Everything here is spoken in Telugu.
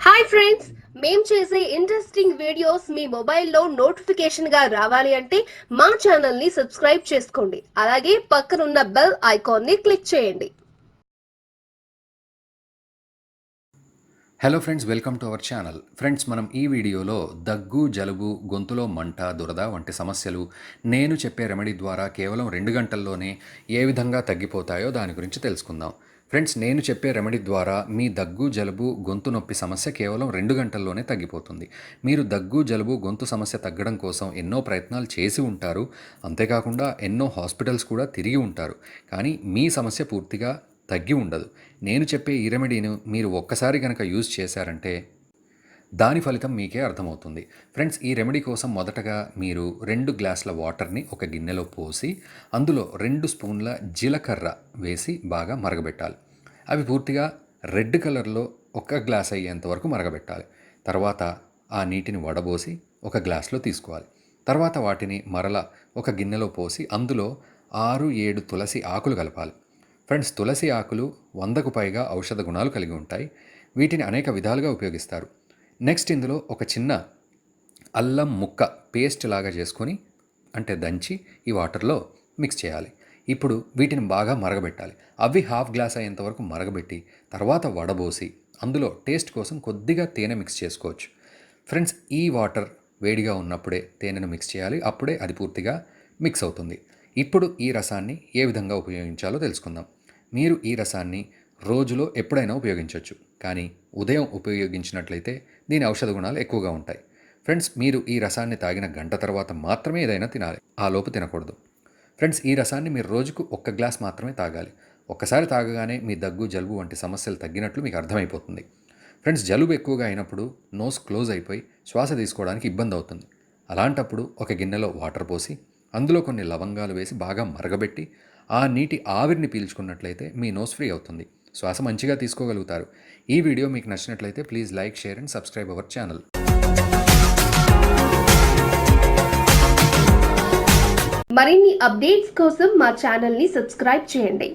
హాయ్ ఫ్రెండ్స్, మేము చేసే ఇంట్రెస్టింగ్ వీడియోస్ మీ మొబైల్లో నోటిఫికేషన్గా రావాలి అంటే మా ఛానల్ని సబ్స్క్రైబ్ చేసుకోండి. అలాగే పక్కనున్న బెల్ ఐకాన్ని క్లిక్ చేయండి. Hello friends, welcome to our channel. Friends, మనం ఈ వీడియోలో దగ్గు, జలుబు, గొంతులో మంట, దురద వంటి సమస్యలు నేను చెప్పే రెమెడీ ద్వారా కేవలం 2 గంటల్లోనే ఏ విధంగా తగ్గిపోతాయో దాని గురించి తెలుసుకుందాం. ఫ్రెండ్స్, నేను చెప్పే రెమెడీ ద్వారా మీ దగ్గు, జలుబు, గొంతు నొప్పి సమస్య కేవలం 2 గంటల్లోనే తగ్గిపోతుంది. మీరు దగ్గు, జలుబు, గొంతు సమస్య తగ్గడం కోసం ఎన్నో ప్రయత్నాలు చేసి ఉంటారు. అంతేకాకుండా ఎన్నో హాస్పిటల్స్ కూడా తిరిగి ఉంటారు. కానీ మీ సమస్య పూర్తిగా తగ్గి ఉండదు. నేను చెప్పే ఈ రెమెడీని మీరు ఒక్కసారి కనుక యూజ్ చేశారంటే దాని ఫలితం మీకే అర్థమవుతుంది. ఫ్రెండ్స్, ఈ రెమెడీ కోసం మొదటగా మీరు 2 గ్లాసుల వాటర్ని ఒక గిన్నెలో పోసి అందులో 2 స్పూన్ల జీలకర్ర వేసి బాగా మరగబెట్టాలి. అవి పూర్తిగా రెడ్ కలర్లో 1 గ్లాస్ అయ్యేంత వరకు మరగబెట్టాలి. తర్వాత ఆ నీటిని వడబోసి ఒక గ్లాస్లో తీసుకోవాలి. తర్వాత వాటిని మరలా ఒక గిన్నెలో పోసి అందులో 6-7 తులసి ఆకులు కలపాలి. ఫ్రెండ్స్, తులసి ఆకులు 100కు పైగా ఔషధ గుణాలు కలిగి ఉంటాయి. వీటిని అనేక విధాలుగా ఉపయోగిస్తారు. నెక్స్ట్ ఇందులో ఒక చిన్న అల్లం ముక్క పేస్ట్ లాగా చేసుకొని అంటే దంచి ఈ వాటర్లో మిక్స్ చేయాలి. ఇప్పుడు వీటిని బాగా మరగబెట్టాలి. అవి హాఫ్ గ్లాస్ అయ్యేంత వరకు మరగబెట్టి తర్వాత వడబోసి అందులో టేస్ట్ కోసం కొద్దిగా తేనె మిక్స్ చేసుకోవచ్చు. ఫ్రెండ్స్, ఈ వాటర్ వేడిగా ఉన్నప్పుడే తేనెను మిక్స్ చేయాలి. అప్పుడే అది పూర్తిగా మిక్స్ అవుతుంది. ఇప్పుడు ఈ రసాన్ని ఏ విధంగా ఉపయోగించాలో తెలుసుకుందాం. మీరు ఈ రసాన్ని రోజులో ఎప్పుడైనా ఉపయోగించవచ్చు. కానీ ఉదయం ఉపయోగించినట్లయితే దీని ఔషధ గుణాలు ఎక్కువగా ఉంటాయి. ఫ్రెండ్స్, మీరు ఈ రసాన్ని తాగిన గంట తర్వాత మాత్రమే ఏదైనా తినాలి. ఆ లోపు తినకూడదు. ఫ్రెండ్స్, ఈ రసాన్ని మీరు రోజుకు 1 గ్లాస్ మాత్రమే తాగాలి. ఒక్కసారి తాగగానే మీ దగ్గు, జలుబు వంటి సమస్యలు తగ్గినట్లు మీకు అర్థమైపోతుంది. ఫ్రెండ్స్, జలుబు ఎక్కువగా అయినప్పుడు నోస్ క్లోజ్ అయిపోయి శ్వాస తీసుకోవడానికి ఇబ్బంది అవుతుంది. అలాంటప్పుడు ఒక గిన్నెలో వాటర్ పోసి అందులో కొన్ని లవంగాలు వేసి బాగా మరగబెట్టి ఆ నీటి ఆవిరిని పీల్చుకున్నట్లయితే మీ నోస్ ఫ్రీ అవుతుంది. శ్వాస మంచిగా తీసుకోగలుగుతారు. ఈ వీడియో మీకు నచ్చినట్లయితే please like, share and subscribe our channel. మరిన్ని అప్డేట్స్ కోసం మా ఛానల్ని సబ్స్క్రైబ్ చేయండి.